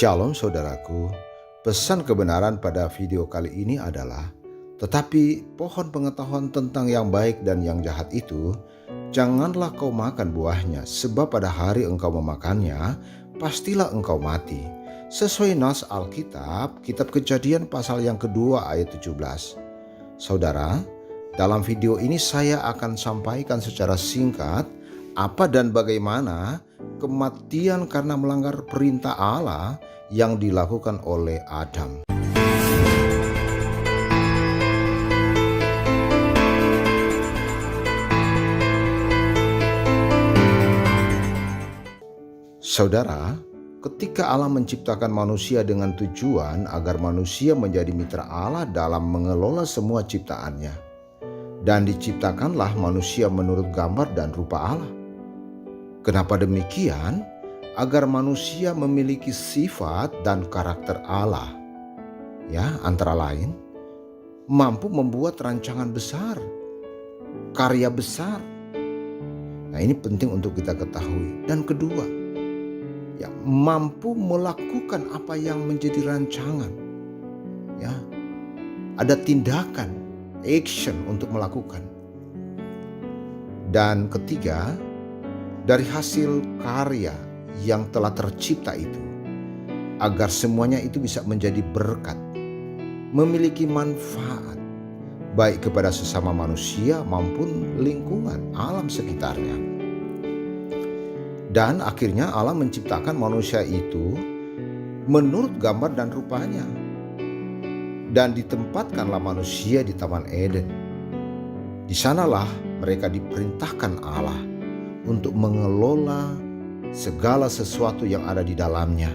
Shalom saudaraku, pesan kebenaran pada video kali ini adalah, tetapi pohon pengetahuan tentang yang baik dan yang jahat itu, janganlah kau makan buahnya, sebab pada hari engkau memakannya, pastilah engkau mati. Sesuai nas Alkitab, kitab Kejadian pasal yang kedua ayat 17. Saudara, dalam video ini saya akan sampaikan secara singkat apa dan bagaimana kematian karena melanggar perintah Allah yang dilakukan oleh Adam. Saudara, ketika Allah menciptakan manusia dengan tujuan agar manusia menjadi mitra Allah dalam mengelola semua ciptaannya, dan diciptakanlah manusia menurut gambar dan rupa Allah. Kenapa demikian? Agar manusia memiliki sifat dan karakter Allah. Ya, antara lain, mampu membuat rancangan besar, karya besar. Nah, ini penting untuk kita ketahui. Dan kedua, ya, mampu melakukan apa yang menjadi rancangan. Ya, ada tindakan, action untuk melakukan. Dan ketiga, dari hasil karya yang telah tercipta itu, agar semuanya itu bisa menjadi berkat, memiliki manfaat, baik kepada sesama manusia maupun lingkungan alam sekitarnya. Dan akhirnya Allah menciptakan manusia itu menurut gambar dan rupanya. Dan ditempatkanlah manusia di Taman Eden. Di sanalah mereka diperintahkan Allah untuk mengelola segala sesuatu yang ada di dalamnya.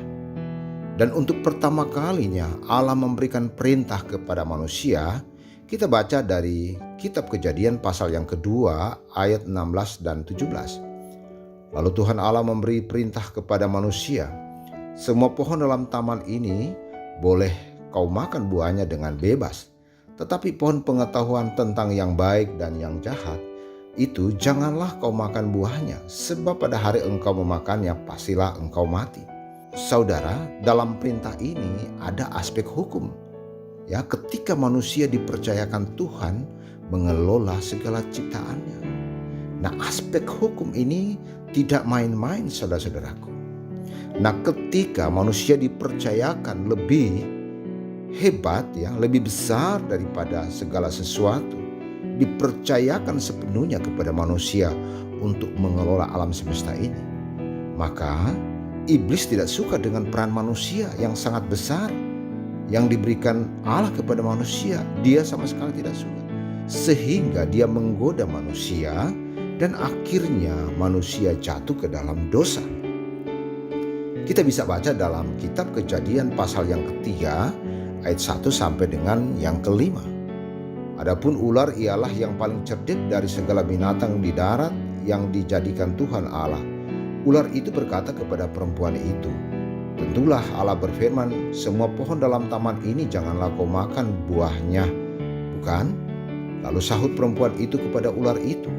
Dan untuk pertama kalinya Allah memberikan perintah kepada manusia. Kita baca dari kitab Kejadian pasal yang kedua ayat 16 dan 17. Lalu Tuhan Allah memberi perintah kepada manusia, semua pohon dalam taman ini boleh kau makan buahnya dengan bebas, tetapi pohon pengetahuan tentang yang baik dan yang jahat itu janganlah kau makan buahnya, sebab pada hari engkau memakannya pastilah engkau mati. Saudara, dalam perintah ini ada aspek hukum. Ya, ketika manusia dipercayakan Tuhan mengelola segala ciptaannya. Nah, aspek hukum ini tidak main-main, saudara-saudaraku. Nah, ketika manusia dipercayakan lebih hebat, ya, lebih besar daripada segala sesuatu, dipercayakan sepenuhnya kepada manusia untuk mengelola alam semesta ini, maka iblis tidak suka dengan peran manusia yang sangat besar yang diberikan Allah kepada manusia. Dia sama sekali tidak suka, sehingga dia menggoda manusia dan akhirnya manusia jatuh ke dalam dosa. Kita bisa baca dalam kitab Kejadian pasal yang ketiga ayat 1 sampai dengan yang kelima. Adapun ular ialah yang paling cerdik dari segala binatang di darat yang dijadikan Tuhan Allah. Ular itu berkata kepada perempuan itu, tentulah Allah berfirman, semua pohon dalam taman ini janganlah kau makan buahnya, bukan? Lalu sahut perempuan itu kepada ular itu,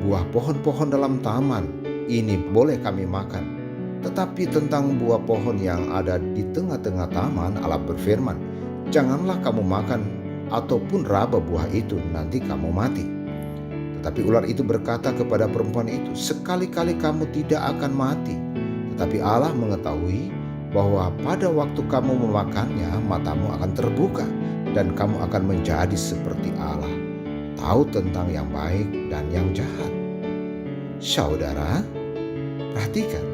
buah pohon-pohon dalam taman ini boleh kami makan. Tetapi tentang buah pohon yang ada di tengah-tengah taman, Allah berfirman, janganlah kamu makan ataupun raba buah itu, nanti kamu mati. Tetapi ular itu berkata kepada perempuan itu, sekali-kali kamu tidak akan mati. Tetapi Allah mengetahui bahwa pada waktu kamu memakannya, matamu akan terbuka dan kamu akan menjadi seperti Allah, tahu tentang yang baik dan yang jahat. Saudara, perhatikan,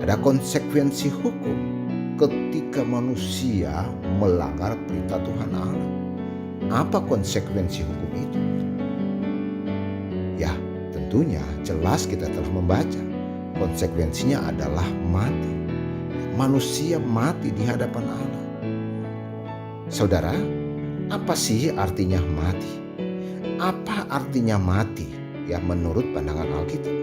ada konsekuensi hukum ketika manusia melanggar perintah Tuhan Allah. Apa konsekuensi hukum itu? Ya, tentunya jelas kita telah membaca. Konsekuensinya adalah mati. Manusia mati di hadapan Allah. Saudara, apa sih artinya mati? Apa artinya mati? Ya, menurut pandangan Alkitab.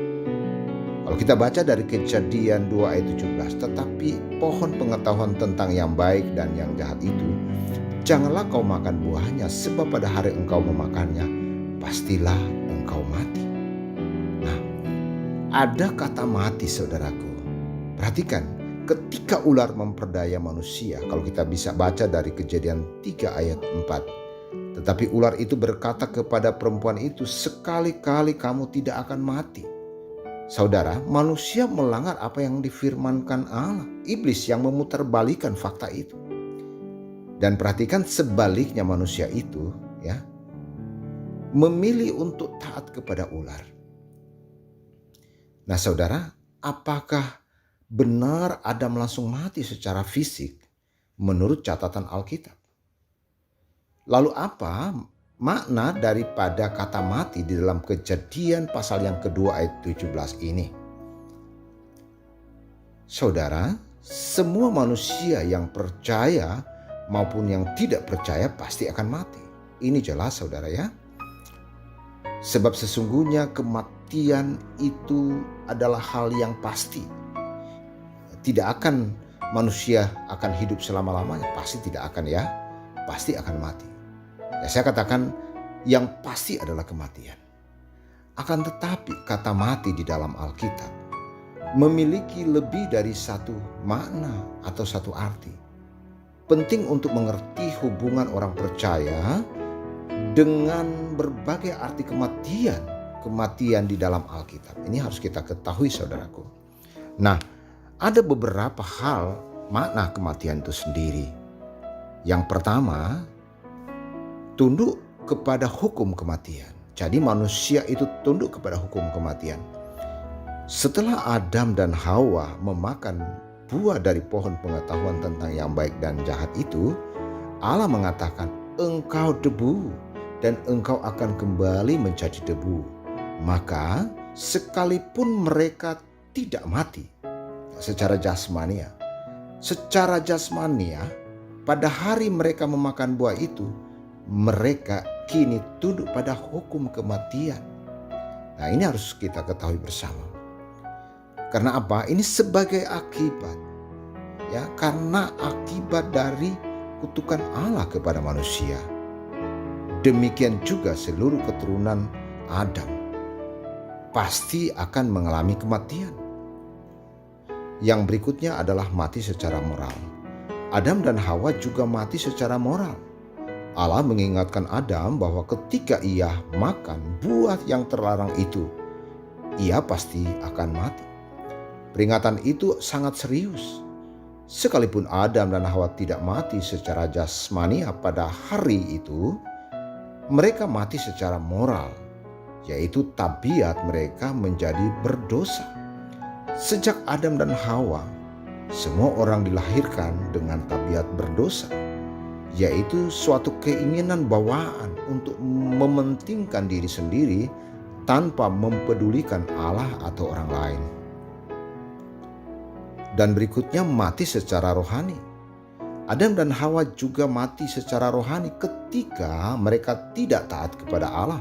Kalau kita baca dari Kejadian 2 ayat 17, tetapi pohon pengetahuan tentang yang baik dan yang jahat itu, janganlah kau makan buahnya, sebab pada hari engkau memakannya, pastilah engkau mati. Nah, ada kata mati saudaraku. Perhatikan, ketika ular memperdaya manusia, kalau kita bisa baca dari Kejadian 3 ayat 4. Tetapi ular itu berkata kepada perempuan itu, sekali-kali kamu tidak akan mati. Saudara, manusia melanggar apa yang difirmankan Allah. Iblis yang memutarbalikkan fakta itu. Dan perhatikan sebaliknya manusia itu ya memilih untuk taat kepada ular. Nah saudara, apakah benar Adam langsung mati secara fisik menurut catatan Alkitab? Lalu apa makna daripada kata mati di dalam Kejadian pasal yang kedua ayat 17 ini? Saudara, semua manusia yang percaya maupun yang tidak percaya pasti akan mati. Ini jelas saudara ya. Sebab sesungguhnya kematian itu adalah hal yang pasti. Tidak akan manusia akan hidup selama-lamanya, pasti tidak akan ya. Pasti akan mati. Ya, saya katakan yang pasti adalah kematian. Akan tetapi kata mati di dalam Alkitab memiliki lebih dari satu makna atau satu arti. Penting untuk mengerti hubungan orang percaya dengan berbagai arti kematian di dalam Alkitab. Ini harus kita ketahui saudaraku. Nah, ada beberapa hal makna kematian itu sendiri. Yang pertama, tunduk kepada hukum kematian. Jadi manusia itu tunduk kepada hukum kematian. Setelah Adam dan Hawa memakan buah dari pohon pengetahuan tentang yang baik dan jahat itu, Allah mengatakan, engkau debu dan engkau akan kembali menjadi debu. Maka sekalipun mereka tidak mati secara jasmania. Secara jasmania, pada hari mereka memakan buah itu, mereka kini tunduk pada hukum kematian. Nah, ini harus kita ketahui bersama. Karena apa? Ini sebagai akibat. Ya, karena akibat dari kutukan Allah kepada manusia. Demikian juga seluruh keturunan Adam pasti akan mengalami kematian. Yang berikutnya adalah mati secara moral. Adam dan Hawa juga mati secara moral. Allah mengingatkan Adam bahwa ketika ia makan buah yang terlarang itu, ia pasti akan mati. Peringatan itu sangat serius. Sekalipun Adam dan Hawa tidak mati secara jasmania pada hari itu, mereka mati secara moral, yaitu tabiat mereka menjadi berdosa. Sejak Adam dan Hawa, semua orang dilahirkan dengan tabiat berdosa, yaitu suatu keinginan bawaan untuk mementingkan diri sendiri tanpa mempedulikan Allah atau orang lain. Dan berikutnya mati secara rohani. Adam dan Hawa juga mati secara rohani ketika mereka tidak taat kepada Allah,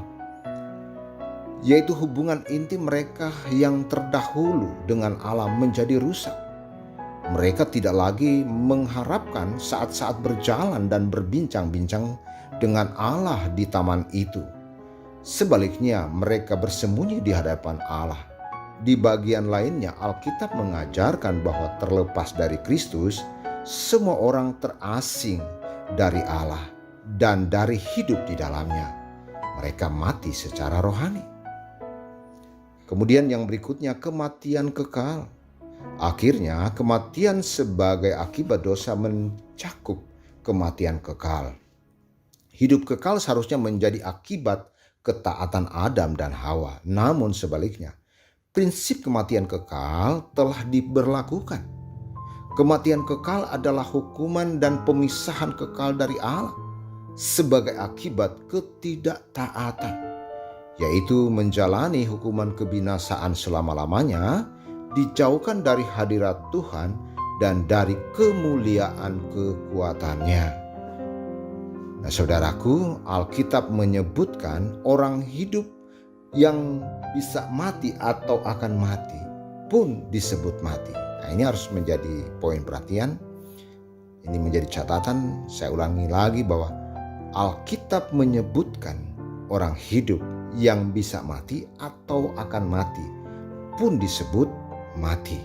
yaitu hubungan intim mereka yang terdahulu dengan Allah menjadi rusak. Mereka tidak lagi mengharapkan saat-saat berjalan dan berbincang-bincang dengan Allah di taman itu. Sebaliknya, mereka bersembunyi di hadapan Allah. Di bagian lainnya, Alkitab mengajarkan bahwa terlepas dari Kristus, semua orang terasing dari Allah dan dari hidup di dalamnya. Mereka mati secara rohani. Kemudian yang berikutnya, kematian kekal. Akhirnya kematian sebagai akibat dosa mencakup kematian kekal. Hidup kekal seharusnya menjadi akibat ketaatan Adam dan Hawa. Namun sebaliknya, prinsip kematian kekal telah diberlakukan. Kematian kekal adalah hukuman dan pemisahan kekal dari Allah sebagai akibat ketidaktaatan, yaitu menjalani hukuman kebinasaan selama-lamanya, dijauhkan dari hadirat Tuhan dan dari kemuliaan kekuatannya. Nah, saudaraku, Alkitab menyebutkan orang hidup yang bisa mati atau akan mati pun disebut mati. Nah, ini harus menjadi poin perhatian. Ini menjadi catatan. Saya ulangi lagi bahwa Alkitab menyebutkan orang hidup yang bisa mati atau akan mati pun disebut mati.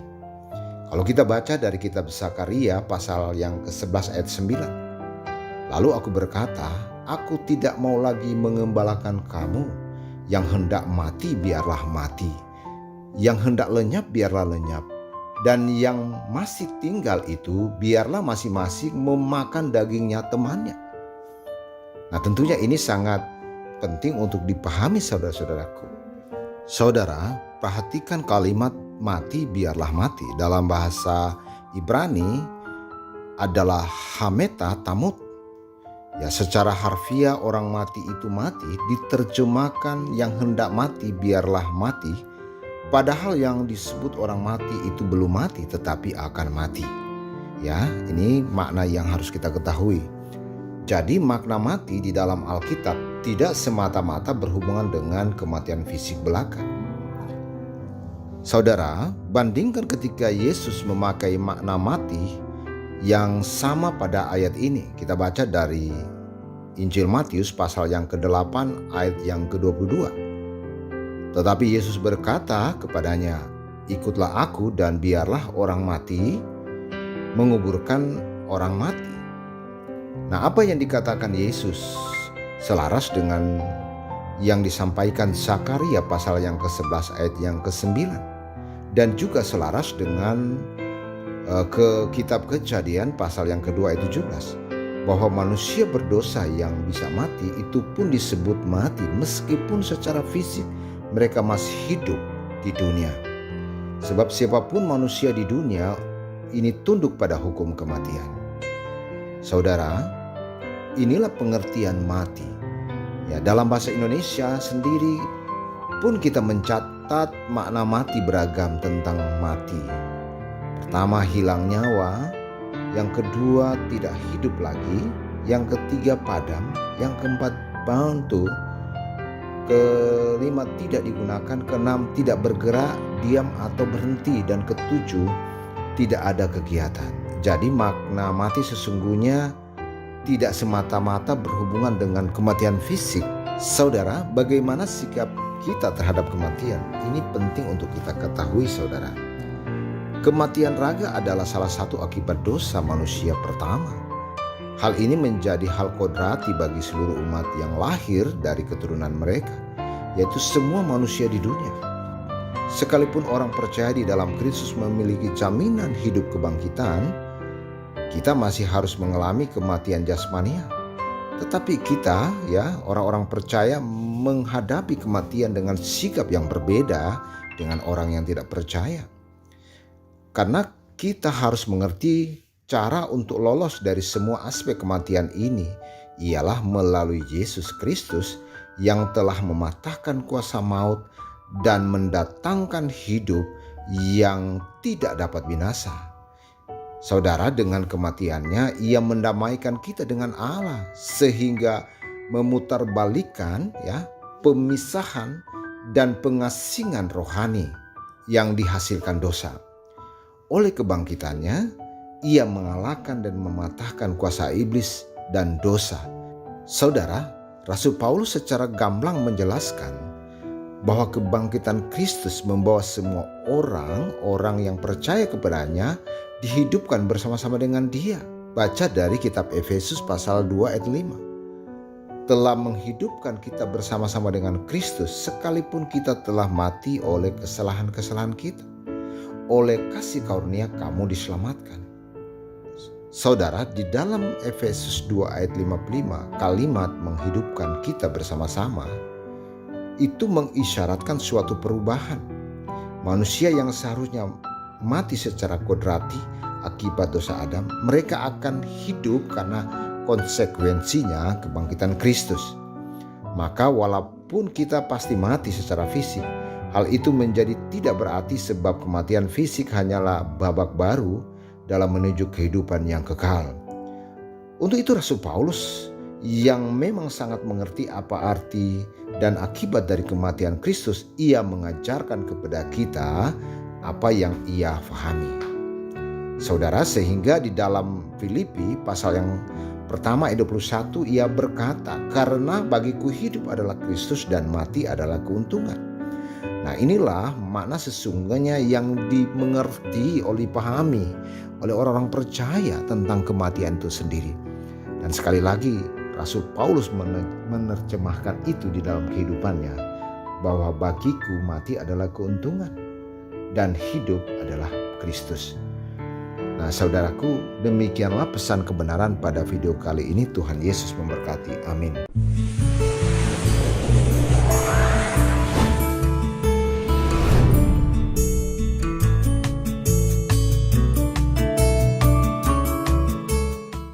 Kalau kita baca dari kitab Zakaria pasal yang ke-11 ayat 9. Lalu aku berkata, aku tidak mau lagi mengembalakan kamu. Yang hendak mati biarlah mati. Yang hendak lenyap biarlah lenyap. Dan yang masih tinggal itu biarlah masing-masing memakan dagingnya temannya. Nah, tentunya ini sangat penting untuk dipahami saudara-saudaraku. Saudara, perhatikan kalimat mati biarlah mati. Dalam bahasa Ibrani adalah hameta tamut. Ya, secara harfiah orang mati itu mati, diterjemahkan yang hendak mati biarlah mati. Padahal yang disebut orang mati itu belum mati tetapi akan mati. Ya, ini makna yang harus kita ketahui. Jadi makna mati di dalam Alkitab tidak semata-mata berhubungan dengan kematian fisik belaka. Saudara, bandingkan ketika Yesus memakai makna mati yang sama pada ayat ini. Kita baca dari Injil Matius pasal yang ke-8 ayat yang ke-22. Tetapi Yesus berkata kepadanya, ikutlah aku dan biarlah orang mati menguburkan orang mati. Nah, apa yang dikatakan Yesus selaras dengan yang disampaikan Zakaria pasal yang ke-11 ayat yang ke-9. Dan juga selaras dengan ke kitab Kejadian pasal yang kedua ayat 17. Bahwa manusia berdosa yang bisa mati itu pun disebut mati meskipun secara fisik mereka masih hidup di dunia. Sebab siapapun manusia di dunia ini tunduk pada hukum kematian. Saudara, inilah pengertian mati. Ya, dalam bahasa Indonesia sendiri pun kita mencatat makna mati beragam tentang mati. Pertama, hilang nyawa. Yang kedua, tidak hidup lagi. Yang ketiga, padam. Yang keempat, buntu. Kelima, tidak digunakan. Keenam, tidak bergerak, diam atau berhenti. Dan ketujuh, tidak ada kegiatan. Jadi makna mati sesungguhnya tidak semata-mata berhubungan dengan kematian fisik. Saudara, bagaimana sikap kita terhadap kematian? Ini penting untuk kita ketahui, saudara. Kematian raga adalah salah satu akibat dosa manusia pertama. Hal ini menjadi hal kodrati bagi seluruh umat yang lahir dari keturunan mereka, yaitu semua manusia di dunia. Sekalipun orang percaya di dalam Kristus memiliki jaminan hidup kebangkitan, kita masih harus mengalami kematian jasmania. Tetapi kita, ya, orang-orang percaya menghadapi kematian dengan sikap yang berbeda dengan orang yang tidak percaya. Karena kita harus mengerti cara untuk lolos dari semua aspek kematian ini ialah melalui Yesus Kristus yang telah mematahkan kuasa maut dan mendatangkan hidup yang tidak dapat binasa. Saudara, dengan kematiannya ia mendamaikan kita dengan Allah sehingga memutarbalikkan pemisahan dan pengasingan rohani yang dihasilkan dosa. Oleh kebangkitannya ia mengalahkan dan mematahkan kuasa iblis dan dosa. Saudara, Rasul Paulus secara gamblang menjelaskan bahwa kebangkitan Kristus membawa semua orang yang percaya kepadanya dihidupkan bersama-sama dengan Dia. Baca dari kitab Efesus pasal 2 ayat 5. Telah menghidupkan kita bersama-sama dengan Kristus sekalipun kita telah mati oleh kesalahan-kesalahan kita. Oleh kasih karunia kamu diselamatkan. Saudara, di dalam Efesus 2 ayat 55, kalimat menghidupkan kita bersama-sama itu mengisyaratkan suatu perubahan. Manusia yang seharusnya mati secara kodrati akibat dosa Adam, mereka akan hidup karena konsekuensinya kebangkitan Kristus. Maka walaupun kita pasti mati secara fisik, hal itu menjadi tidak berarti sebab kematian fisik hanyalah babak baru dalam menuju kehidupan yang kekal. Untuk itu Rasul Paulus yang memang sangat mengerti apa arti dan akibat dari kematian Kristus, ia mengajarkan kepada kita apa yang ia fahami. Saudara, sehingga di dalam Filipi pasal yang pertama ayat 21 ia berkata, "Karena bagiku hidup adalah Kristus dan mati adalah keuntungan." Nah, inilah makna sesungguhnya yang dimengerti dipahami oleh orang-orang percaya tentang kematian itu sendiri. Dan sekali lagi Rasul Paulus menerjemahkan itu di dalam kehidupannya, bahwa bagiku mati adalah keuntungan dan hidup adalah Kristus. Nah, saudaraku, demikianlah pesan kebenaran pada video kali ini. Tuhan Yesus memberkati. Amin.